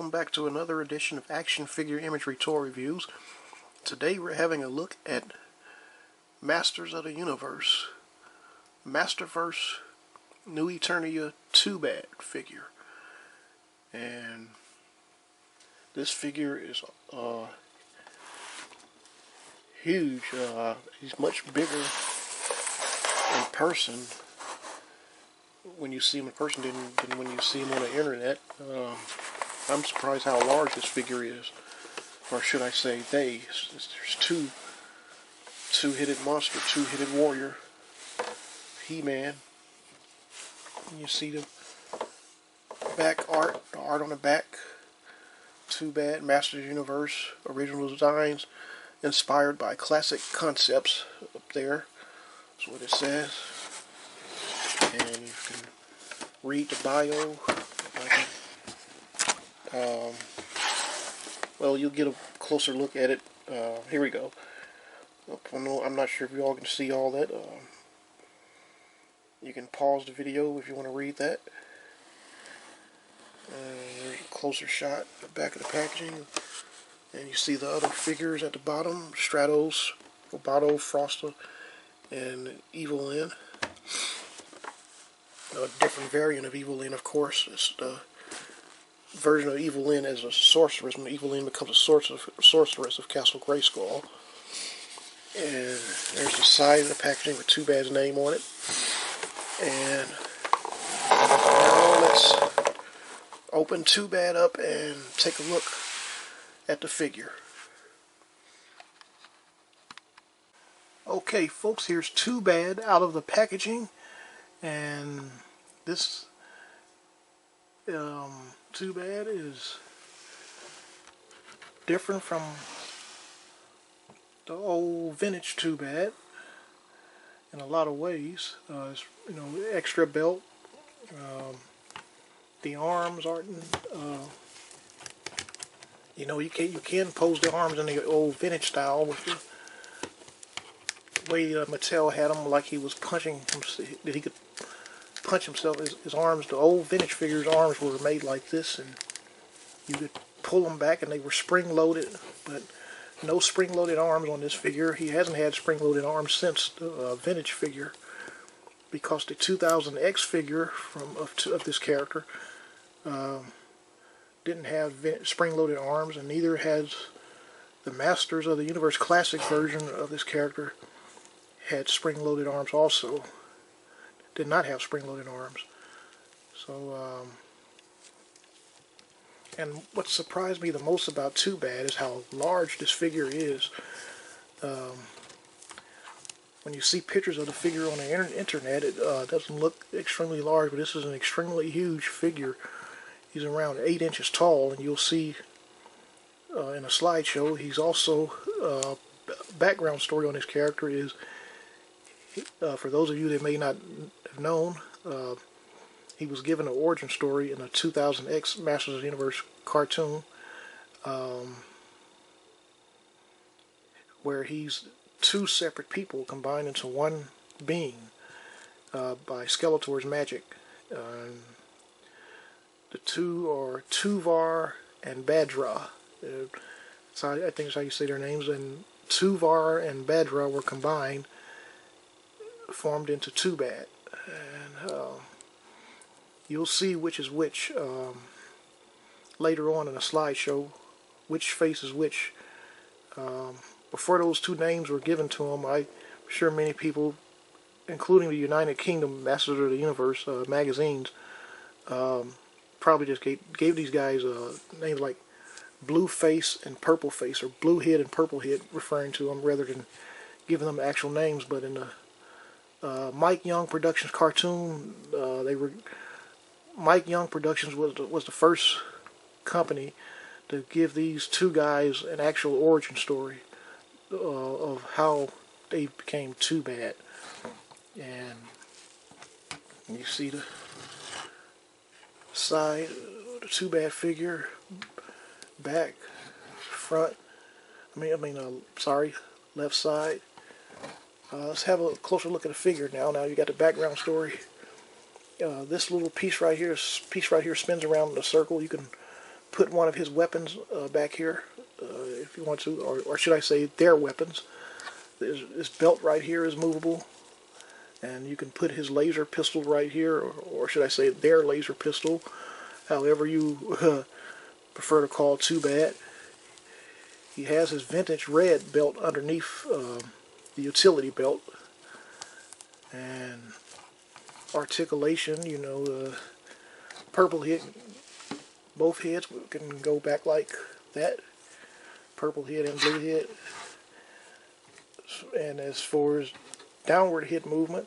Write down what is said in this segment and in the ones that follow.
welcome back to another edition of Action Figure Imagery Toy Reviews. Today we're having a look at Masters of the Universe, MasterVerse NEW Eternia 2-Bad figure. And this figure is huge. He's much bigger in person when you see him in person than when you see him on the internet. I'm surprised how large this figure is, or should I say they. There's two-headed monster, two-headed warrior, He-Man. You see the back art, the art on the back. 2-Bad, Masters of the Universe, original designs, inspired by classic concepts up there. That's what it says. And you can read the bio. Well, you'll get a closer look at it. Here we go. I'm not sure if you all can see all that. You can pause the video if you want to read that. There's a closer shot at the back of the packaging. And you see the other figures at the bottom. Stratos, Roboto, Frosta, and Evil Lyn. A different variant of Evil Lyn, of course. It's the version of Evil Lyn as a sorceress, when Evil Lyn becomes a sorceress of Castle Grayskull. And there's the side of the packaging with 2-Bad's name on it. And now let's open 2-Bad up and take a look at the figure. Okay, folks, here's 2-Bad out of the packaging, and this 2-Bad is different from the old vintage 2-Bad in a lot of ways. It's, extra belt. The arms aren't. You can pose the arms in the old vintage style with the way Mattel had him, like he was punching. That he could punch himself. His arms, the old vintage figure's arms were made like this, and you could pull them back, and they were spring-loaded. But no spring-loaded arms on this figure. He hasn't had spring-loaded arms since the vintage figure, because the 2000X figure of this character didn't have spring-loaded arms, and neither has the Masters of the Universe Classic version of this character had spring-loaded arms also. Did not have spring-loaded arms. So, and what surprised me the most about 2-Bad is how large this figure is. When you see pictures of the figure on the internet, it doesn't look extremely large, but this is an extremely huge figure. He's around 8 inches tall, and you'll see in a slideshow, he's also, background story on his character is, for those of you that may not have known, he was given an origin story in a 2000X Masters of the Universe cartoon, where he's two separate people combined into one being by Skeletor's magic. The two are Tuvar and Baddrah. So I think that's how you say their names. And Tuvar and Baddrah were combined, formed into 2-Bad. And you'll see which is which later on in a slideshow, which face is which. Before those two names were given to him, I'm sure many people, including the United Kingdom Masters of the Universe magazines, probably just gave these guys names like Blue Face and Purple Face, or Blue Head and Purple Head, referring to them rather than giving them actual names. But in the Mike Young Productions cartoon, Mike Young Productions was the first company to give these two guys an actual origin story of how they became 2-Bad. And you see the side, the 2-Bad figure, back, front. Left side. Let's have a closer look at the figure now. Now you got the background story. This little piece right here spins around in a circle. You can put one of his weapons back here if you want to, or should I say their weapons. This belt right here is movable, and you can put his laser pistol right here, or should I say their laser pistol, however you prefer to call Tuvar. He has his vintage red belt underneath the utility belt, and articulation, you know, purple head, both heads can go back like that, purple head and blue head. And as far as downward head movement,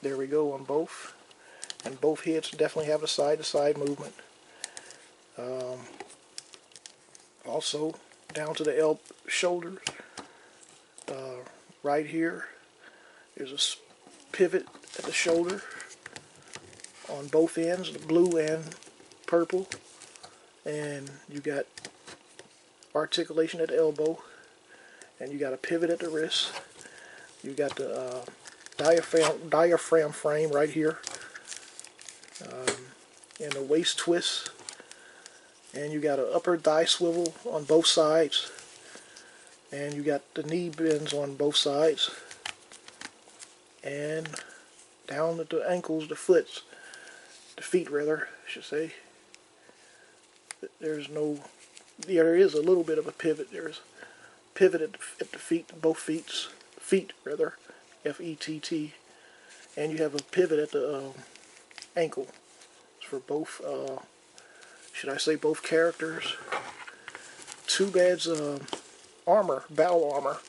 there we go on both, and both heads definitely have a side-to-side movement. Also down to the shoulders, right here there's a pivot at the shoulder on both ends, the blue and purple, and you got articulation at the elbow, and you got a pivot at the wrist. You got the diaphragm frame right here, and a waist twist, and you got an upper thigh swivel on both sides, and you got the knee bends on both sides, and down at the ankles, the feet rather, I should say. There is a little bit of a pivot. There's a pivot at the feet, both feet rather, F-E-T-T, and you have a pivot at the ankle. It's for both, should I say both characters. Tuvar's armor, battle armor,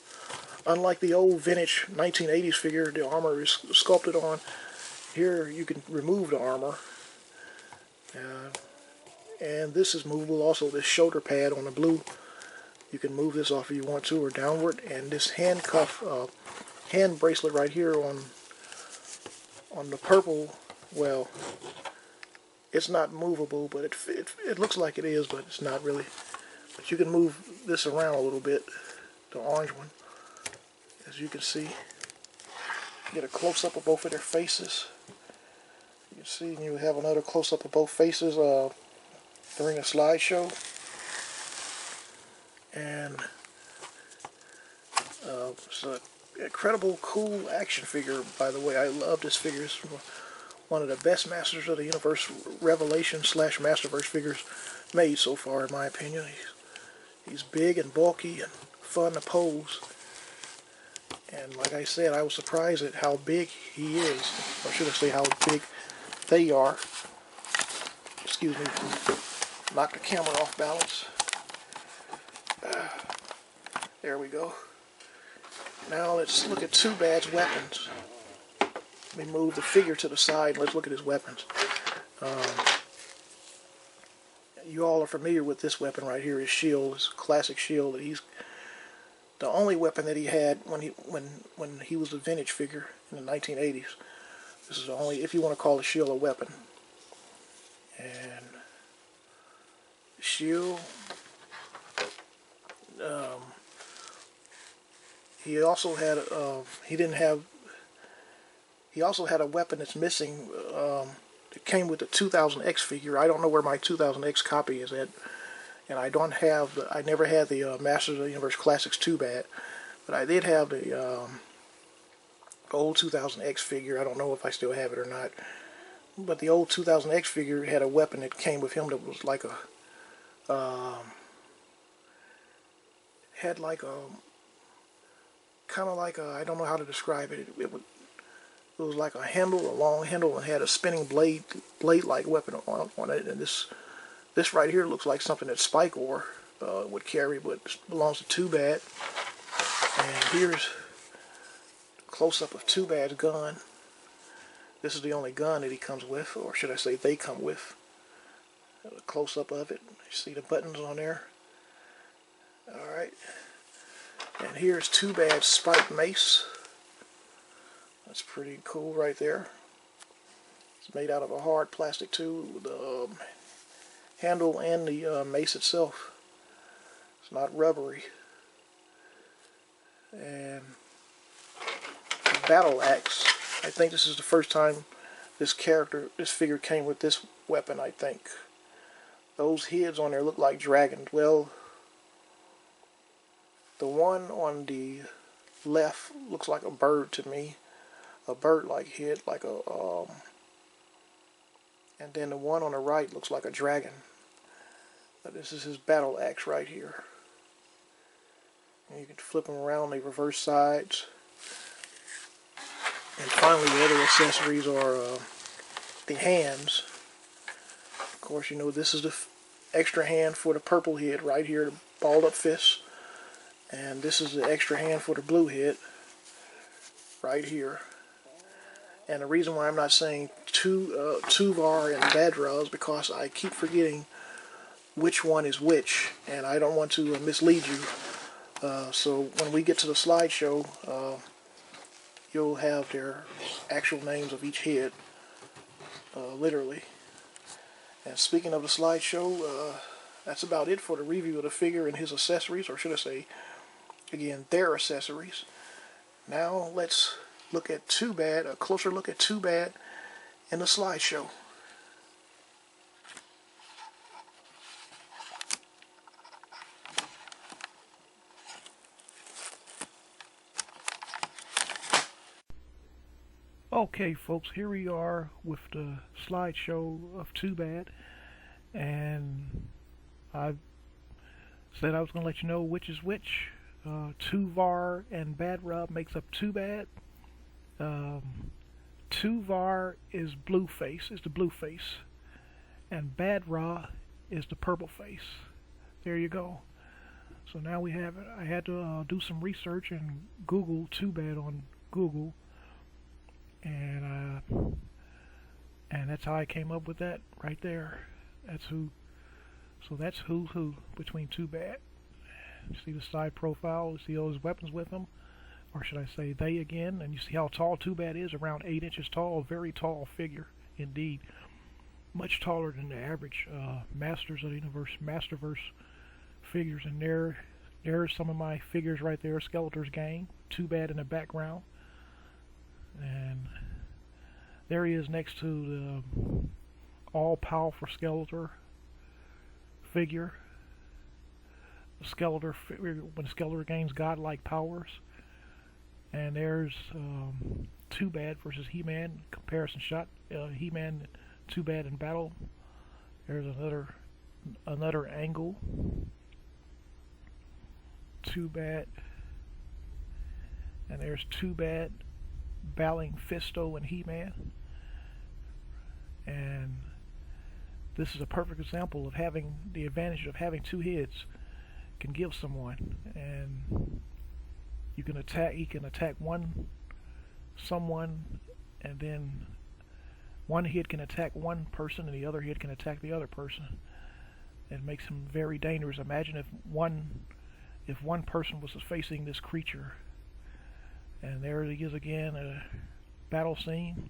unlike the old vintage 1980s figure, the armor is sculpted on. Here you can remove the armor. And this is movable also, this shoulder pad on the blue. You can move this off if you want to, or downward. And this handcuff, hand bracelet right here on the purple, well, it's not movable, but it looks like it is, but it's not really. But you can move this around a little bit, the orange one, as you can see. Get a close-up of both of their faces. You can see you have another close-up of both faces during a slideshow. And it's an incredible, cool action figure, by the way. I love this figure. It's one of the best Masters of the Universe Revelation / MasterVerse figures made so far, in my opinion. He's big and bulky and fun to pose. And like I said, I was surprised at how big he is, or should I say how big they are. Excuse me, knock the camera off balance. There we go. Now let's look at Tuvar's weapons. Let me move the figure to the side and let's look at his weapons. You all are familiar with this weapon right here, his shield, his classic shield. That he's the only weapon that he had when he was a vintage figure in the 1980s. This is the only, if you want to call the shield a weapon. And the shield. He also had he also had a weapon that's missing. It came with the 2000X figure. I don't know where my 2000X copy is at, and I never had the Masters of the Universe Classics Tuvar, but I did have the old 2000X figure. I don't know if I still have it or not, but the old 2000X figure had a weapon that came with him that was like a kind of like a, I don't know how to describe it. It was like a handle, a long handle, and had a spinning blade-like weapon on it. And this right here looks like something that Spike Ore would carry, but it belongs to Tuvar. And here's a close-up of Tuvar's gun. This is the only gun that he comes with, or should I say they come with. A close-up of it. You see the buttons on there. Alright. And here's Tuvar's spike mace. That's pretty cool right there. It's made out of a hard plastic too, with the handle and the mace itself. It's not rubbery. And battle axe. I think this is the first time this figure came with this weapon, I think. those heads on there look like dragons. Well, the one on the left looks like a bird to me, a bird-like head, like a and then the one on the right looks like a dragon. This is his battle axe right here. And you can flip them around, they reverse sides. And finally, the other accessories are the hands. Of course, you know, this is the extra hand for the purple head right here, the balled up fist. And this is the extra hand for the blue head right here. And the reason why I'm not saying Tuvar and Baddrah is because I keep forgetting which one is which, and I don't want to mislead you. So when we get to the slideshow, you'll have their actual names of each head, literally. And speaking of the slideshow, that's about it for the review of the figure and his accessories, or should I say, again, their accessories. Now let's look at Tuvar, a closer look at Tuvar in the slideshow. Okay, folks, here we are with the slideshow of Tuvar, and I said I was going to let you know which is which. Tuvar and Baddrah makes up Tuvar. Tuvar is the blue face, and Baddrah is the purple face. There you go. So now we have it. I had to do some research and Google Tuvar on Google, and that's how I came up with that right there. That's who. So that's who's who between Tuvar. You see the side profile. You see all his weapons with him. Or should I say they again, and you see how tall Tuvar is, around 8 inches tall, a very tall figure indeed. Much taller than the average Masters of the Universe, MasterVerse figures. And there's some of my figures right there, Skeletor's gang, Tuvar in the background. And there he is next to the all-powerful Skeletor figure. The Skeletor, when Skeletor gains godlike powers. And there's Tuvar versus He-Man comparison shot. He-Man, Tuvar in battle. There's another angle. Tuvar, and there's Tuvar battling Fisto and He-Man. And this is a perfect example of having the advantage of having two heads can give someone. And he can attack someone, and then one head can attack one person and the other head can attack the other person. It makes him very dangerous. Imagine if one person was facing this creature. And there he is again, a battle scene.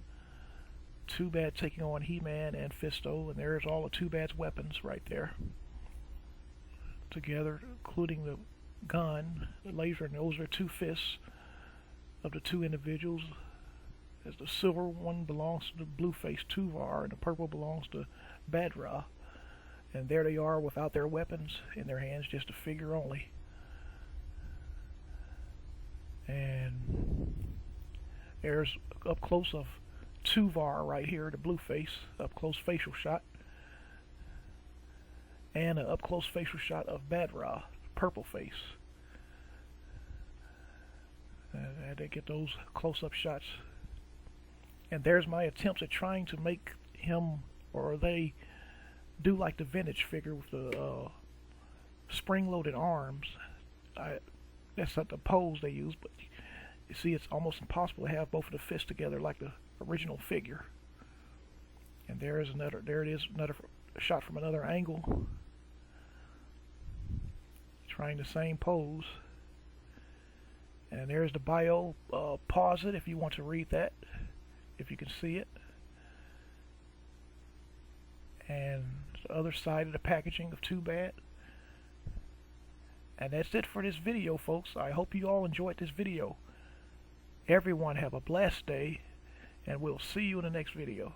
Tuvar taking on He-Man and Fisto, and there's all of Tuvar's weapons right there together, including the gun, the laser, and those are two fists of the two individuals. As the silver one belongs to the blue face Tuvar, and the purple belongs to Baddrah. And there they are without their weapons in their hands, just a figure only. And there's up close of Tuvar right here, the blue face, up close facial shot. And an up close facial shot of Baddrah, purple face. And I had to get those close-up shots. And there's my attempts at trying to make him, or they, do like the vintage figure with the spring-loaded arms. That's not the pose they use, but you see it's almost impossible to have both of the fists together like the original figure. And there it is, another shot from another angle. Trying the same pose. And there's the bio. Pause it if you want to read that, if you can see it. And the other side of the packaging of Tuvar. And that's it for this video, folks. I hope you all enjoyed this video. Everyone have a blessed day, and we'll see you in the next video.